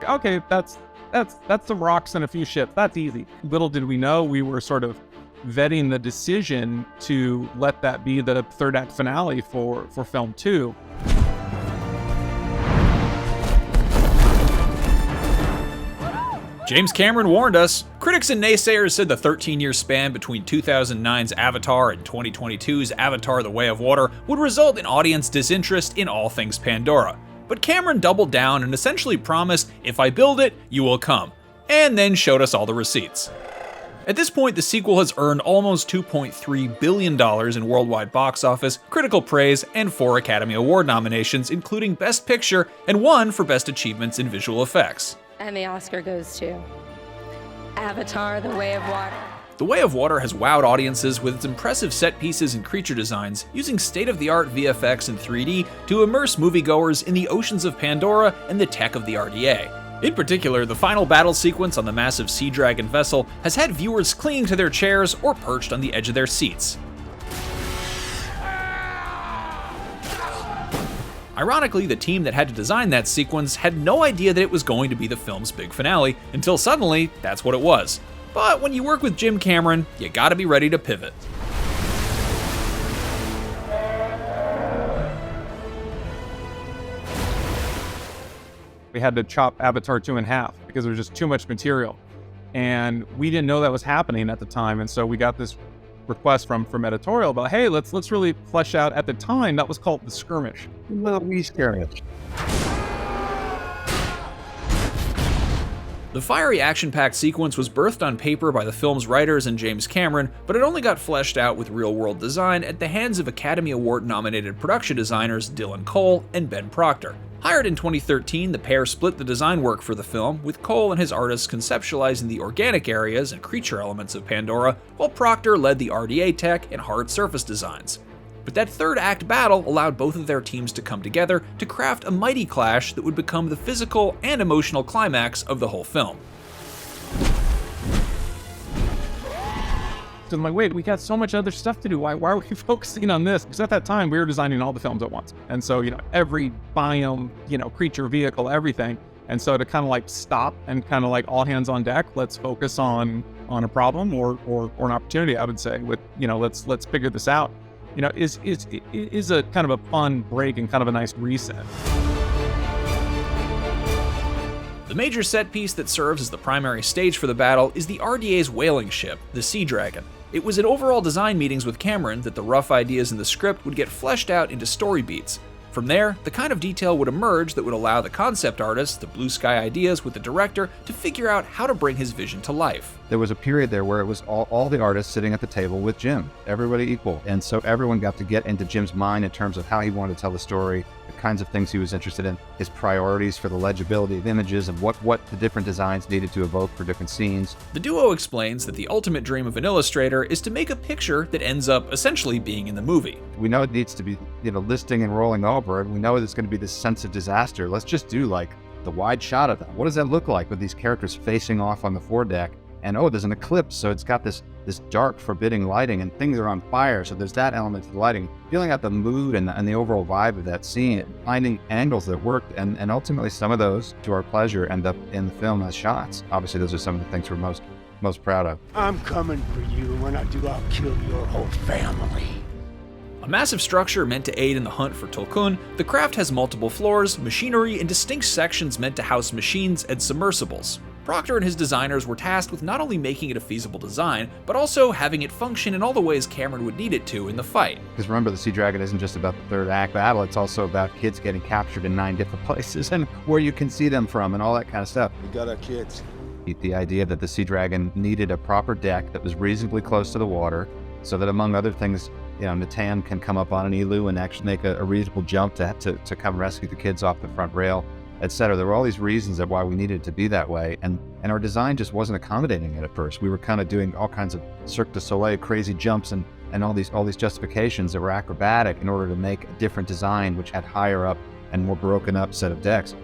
okay, that's some rocks and a few ships. That's easy. Little did we know we were sort of vetting the decision to let that be the third act finale for film 2. James Cameron warned us. Critics and naysayers said the 13-year span between 2009's Avatar and 2022's Avatar: The Way of Water would result in audience disinterest in all things Pandora. But Cameron doubled down and essentially promised, if I build it, you will come, and then showed us all the receipts. At this point, the sequel has earned almost $2.3 billion in worldwide box office, critical praise, and 4 Academy Award nominations, including Best Picture and 1 for Best Achievements in Visual Effects. And the Oscar goes to Avatar: The Way of Water. The Way of Water has wowed audiences with its impressive set pieces and creature designs, using state-of-the-art VFX and 3D to immerse moviegoers in the oceans of Pandora and the tech of the RDA. In particular, the final battle sequence on the massive SeaDragon vessel has had viewers clinging to their chairs or perched on the edge of their seats. Ironically, the team that had to design that sequence had no idea that it was going to be the film's big finale, until suddenly, that's what it was. But when you work with Jim Cameron, you gotta be ready to pivot. We had to chop Avatar 2 in half because there was just too much material. And we didn't know that was happening at the time, and so we got this request from editorial about, hey, let's really flesh out. At the time, that was called the Skirmish. Well, we Skirmish. The fiery action-packed sequence was birthed on paper by the film's writers and James Cameron, but it only got fleshed out with real-world design at the hands of Academy Award-nominated production designers Dylan Cole and Ben Proctor. Hired in 2013, the pair split the design work for the film, with Cole and his artists conceptualizing the organic areas and creature elements of Pandora, while Proctor led the RDA tech and hard surface designs. But that third act battle allowed both of their teams to come together to craft a mighty clash that would become the physical and emotional climax of the whole film. So I'm like, wait, we got so much other stuff to do. Why are we focusing on this? Because at that time, we were designing all the films at once. And so, every biome, creature, vehicle, everything. And so to kind of like stop and kind of like all hands on deck, let's focus on a problem or an opportunity, I would say, with, let's figure this out, is a kind of a fun break and kind of a nice reset. The major set piece that serves as the primary stage for the battle is the RDA's whaling ship, the SeaDragon. It was in overall design meetings with Cameron that the rough ideas in the script would get fleshed out into story beats. From there, the kind of detail would emerge that would allow the concept artist, the blue sky ideas with the director, to figure out how to bring his vision to life. There was a period there where it was all the artists sitting at the table with Jim, everybody equal. And so everyone got to get into Jim's mind in terms of how he wanted to tell the story, the kinds of things he was interested in, his priorities for the legibility of images, and what the different designs needed to evoke for different scenes. The duo explains that the ultimate dream of an illustrator is to make a picture that ends up essentially being in the movie. We know it needs to be, listing and rolling over, and we know there's going to be this sense of disaster. Let's just do like the wide shot of that. What does that look like with these characters facing off on the foredeck? And there's an eclipse, so it's got this dark, forbidding lighting, and things are on fire, so there's that element to the lighting. Feeling out the mood and the overall vibe of that scene, finding angles that worked, and ultimately some of those, to our pleasure, end up in the film as shots. Obviously, those are some of the things we're most proud of. I'm coming for you. When I do, I'll kill your whole family. A massive structure meant to aid in the hunt for Tulkun, the craft has multiple floors, machinery, and distinct sections meant to house machines and submersibles. Proctor and his designers were tasked with not only making it a feasible design, but also having it function in all the ways Cameron would need it to in the fight. Because remember, the SeaDragon isn't just about the third act battle, it's also about kids getting captured in 9 different places and where you can see them from and all that kind of stuff. We got our kids. The idea that the SeaDragon needed a proper deck that was reasonably close to the water, so that among other things, Natan can come up on an Elu and actually make a reasonable jump to come rescue the kids off the front rail, etc. There were all these reasons of why we needed it to be that way, and our design just wasn't accommodating it at first. We were kind of doing all kinds of Cirque du Soleil crazy jumps and all these justifications that were acrobatic in order to make a different design, which had higher up and more broken up set of decks,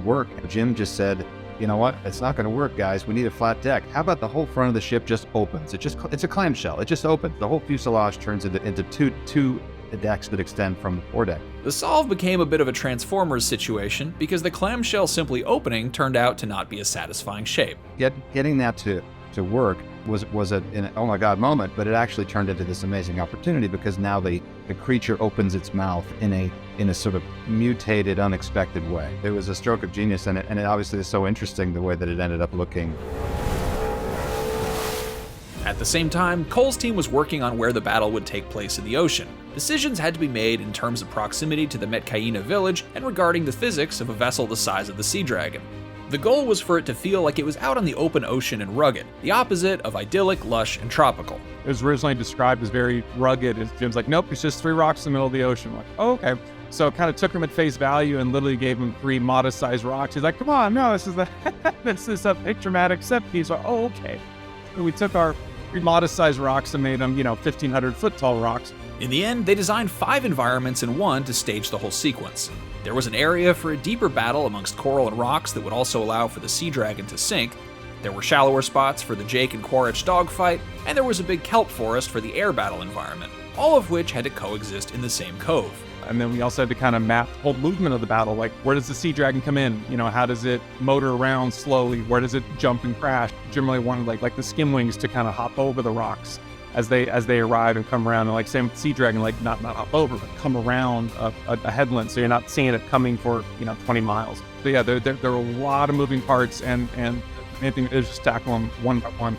work. Jim just said, you know what, it's not going to work, guys. We need a flat deck. How about the whole front of the ship just opens? It's a clamshell. It just opens. The whole fuselage turns into two decks that extend from the foredeck. The solve became a bit of a Transformers situation because the clamshell simply opening turned out to not be a satisfying shape. Getting that to work was an oh my god moment, but it actually turned into this amazing opportunity because now the creature opens its mouth in a sort of mutated, unexpected way. It was a stroke of genius, and it obviously is so interesting the way that it ended up looking. At the same time, Cole's team was working on where the battle would take place in the ocean. Decisions had to be made in terms of proximity to the Metkayina village and regarding the physics of a vessel the size of the SeaDragon. The goal was for it to feel like it was out on the open ocean and rugged, the opposite of idyllic, lush, and tropical. It was originally described as very rugged. And Jim's like, nope, it's just 3 rocks in the middle of the ocean. I'm like, oh, okay. So it kind of took him at face value and literally gave him 3 modest-sized rocks. He's like, come on, no, this is a dramatic set piece. Like, oh, okay. So we took our 3 modest-sized rocks and made them, 1,500-foot tall rocks. In the end, they designed 5 environments in one to stage the whole sequence. There was an area for a deeper battle amongst coral and rocks that would also allow for the SeaDragon to sink. There were shallower spots for the Jake and Quaritch dogfight, and there was a big kelp forest for the air battle environment, all of which had to coexist in the same cove. And then we also had to kind of map the whole movement of the battle. Like, where does the SeaDragon come in? How does it motor around slowly? Where does it jump and crash? Generally wanted like the skim wings to kind of hop over the rocks as they arrive and come around. And like same with SeaDragon, like not hop over, but come around a headland, so you're not seeing it coming for 20 miles. So yeah, there are a lot of moving parts, and anything is just tackle them one by one.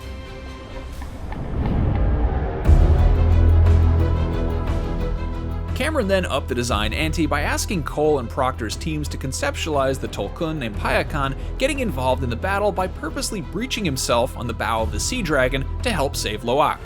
Cameron then upped the design ante by asking Cole and Proctor's teams to conceptualize the Tulkun named Peyakan getting involved in the battle by purposely breaching himself on the bow of the SeaDragon to help save Loak.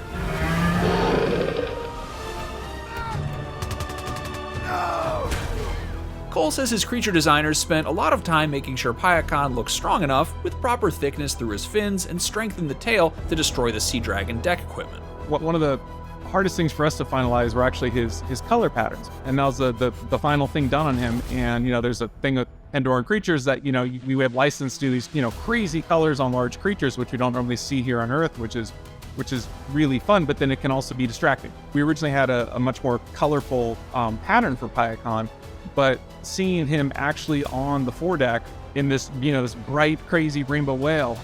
Cole says his creature designers spent a lot of time making sure Peyakan looked strong enough with proper thickness through his fins and strengthened the tail to destroy the SeaDragon deck equipment. One of the hardest things for us to finalize were actually his color patterns, and that was the final thing done on him. And there's a thing with Pandoran creatures that we have licensed to do these crazy colors on large creatures, which we don't normally see here on Earth, which is really fun, but then it can also be distracting. We originally had a much more colorful pattern for Peyakan, but seeing him actually on the foredeck in this this bright, crazy rainbow whale,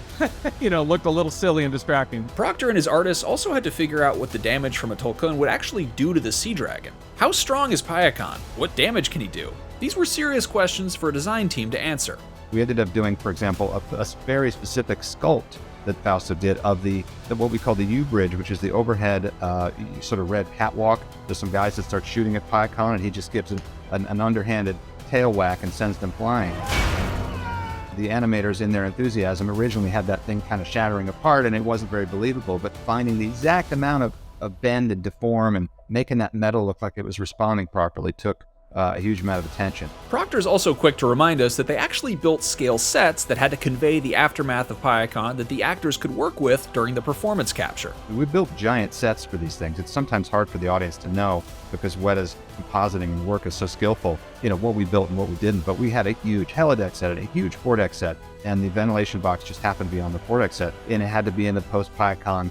looked a little silly and distracting. Proctor and his artists also had to figure out what the damage from a Tulkun would actually do to the SeaDragon. How strong is Peyakan? What damage can he do? These were serious questions for a design team to answer. We ended up doing, for example, a very specific sculpt that Fausto did of the what we call the U-bridge, which is the overhead sort of red catwalk. There's some guys that start shooting at Peyakan, and he just gives an underhanded tail whack and sends them flying. The animators, in their enthusiasm, originally had that thing kind of shattering apart, and it wasn't very believable, but finding the exact amount of bend and deform and making that metal look like it was responding properly took a huge amount of attention. Proctor's also quick to remind us that they actually built scale sets that had to convey the aftermath of Peyakan that the actors could work with during the performance capture. We built giant sets for these things. It's sometimes hard for the audience to know because Weta's compositing and work is so skillful, what we built and what we didn't. But we had a huge helideck set, a huge foredeck set, and the ventilation box just happened to be on the foredeck set, and it had to be in the post-Peyakan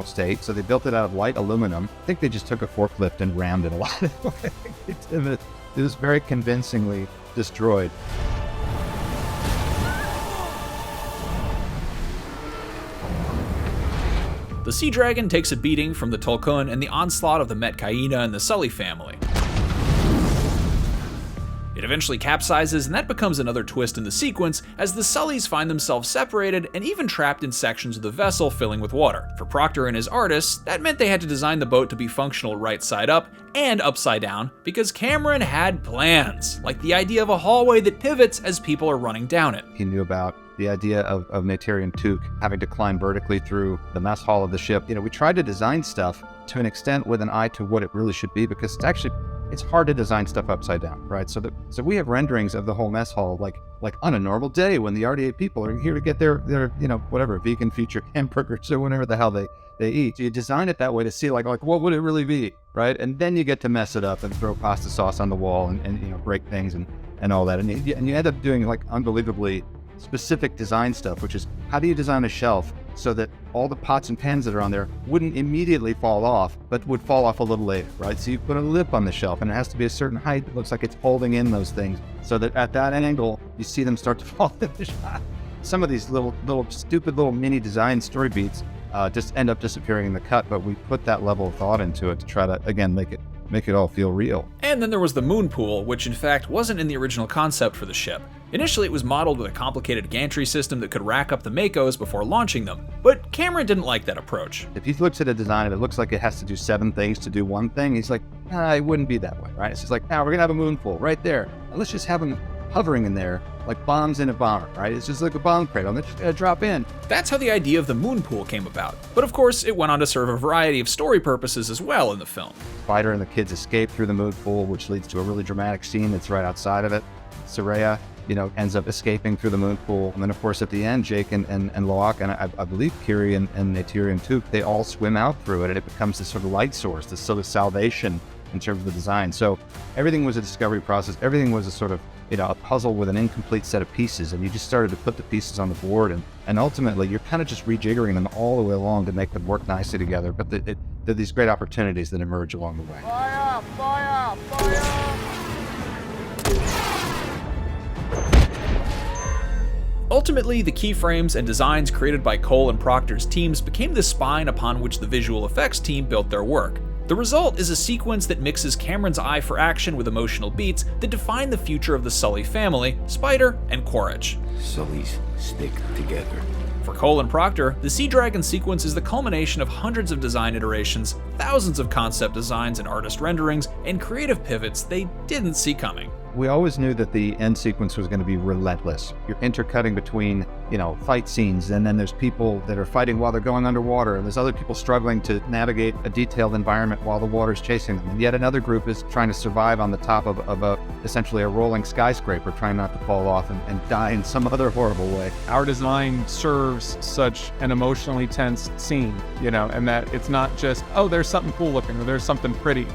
state. So they built it out of light aluminum. I think they just took a forklift and rammed it a lot. It was very convincingly destroyed. The SeaDragon takes a beating from the Tulkun and the onslaught of the Metkayina and the Sully family. It eventually capsizes, and that becomes another twist in the sequence as the Sullys find themselves separated and even trapped in sections of the vessel filling with water. For Proctor and his artists, that meant they had to design the boat to be functional right side up and upside down because Cameron had plans, like the idea of a hallway that pivots as people are running down it. He knew about the idea of Natarian Took having to climb vertically through the mess hall of the ship. We tried to design stuff to an extent with an eye to what it really should be, because it's hard to design stuff upside down, right? So we have renderings of the whole mess hall like on a normal day when the RDA people are here to get their whatever vegan feature hamburgers or whatever the hell they eat. So you design it that way to see like what would it really be, right? And then you get to mess it up and throw pasta sauce on the wall and break things and all that, and you end up doing like unbelievably specific design stuff, which is how do you design a shelf so that all the pots and pans that are on there wouldn't immediately fall off, but would fall off a little later, right? So you put a lip on the shelf, and it has to be a certain height that looks like it's holding in those things, so that at that angle, you see them start to fall in the shot. Some of these little stupid little mini design story beats just end up disappearing in the cut, but we put that level of thought into it to try to, again, make it all feel real. And then there was the moon pool, which in fact wasn't in the original concept for the ship. Initially, it was modeled with a complicated gantry system that could rack up the Makos before launching them, but Cameron didn't like that approach. If he looks at a design and it looks like it has to do 7 things to do one thing, he's like, it wouldn't be that way, right? It's just like, we're gonna have a moon pool right there, and let's just have them hovering in there like bombs in a bomber, right? It's just like a bomb cradle, and they're just gonna drop in. That's how the idea of the moon pool came about, but of course, it went on to serve a variety of story purposes as well in the film. Spider and the kids escape through the moon pool, which leads to a really dramatic scene that's right outside of it. Soraya, ends up escaping through the moon pool. And then, of course, at the end, Jake and Loak, and I believe Kiri and Neytiri and Took, they all swim out through it, and it becomes this sort of light source, this sort of salvation in terms of the design. So everything was a discovery process. Everything was a sort of, a puzzle with an incomplete set of pieces, and you just started to put the pieces on the board, and ultimately, you're kind of just rejiggering them all the way along to make them work nicely together. But there are these great opportunities that emerge along the way. Fire! Fire! Fire! Ultimately, the keyframes and designs created by Cole and Proctor's teams became the spine upon which the visual effects team built their work. The result is a sequence that mixes Cameron's eye for action with emotional beats that define the future of the Sully family, Spider, and Quaritch. Sullys stick together. For Cole and Proctor, the SeaDragon sequence is the culmination of hundreds of design iterations, thousands of concept designs and artist renderings, and creative pivots they didn't see coming. We always knew that the end sequence was going to be relentless. You're intercutting between, fight scenes, and then there's people that are fighting while they're going underwater, and there's other people struggling to navigate a detailed environment while the water's chasing them. And yet another group is trying to survive on the top of essentially a rolling skyscraper, trying not to fall off and die in some other horrible way. Our design serves such an emotionally tense scene, and that it's not just, there's something cool looking or there's something pretty.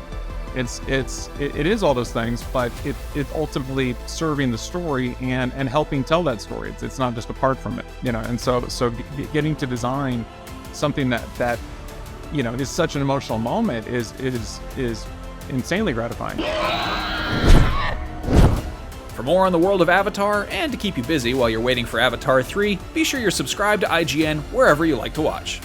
It is all those things, but it's ultimately serving the story and helping tell that story. It's not just apart from it, And so getting to design something that is such an emotional moment is insanely gratifying. For more on the world of Avatar, and to keep you busy while you're waiting for Avatar 3, be sure you're subscribed to IGN wherever you like to watch.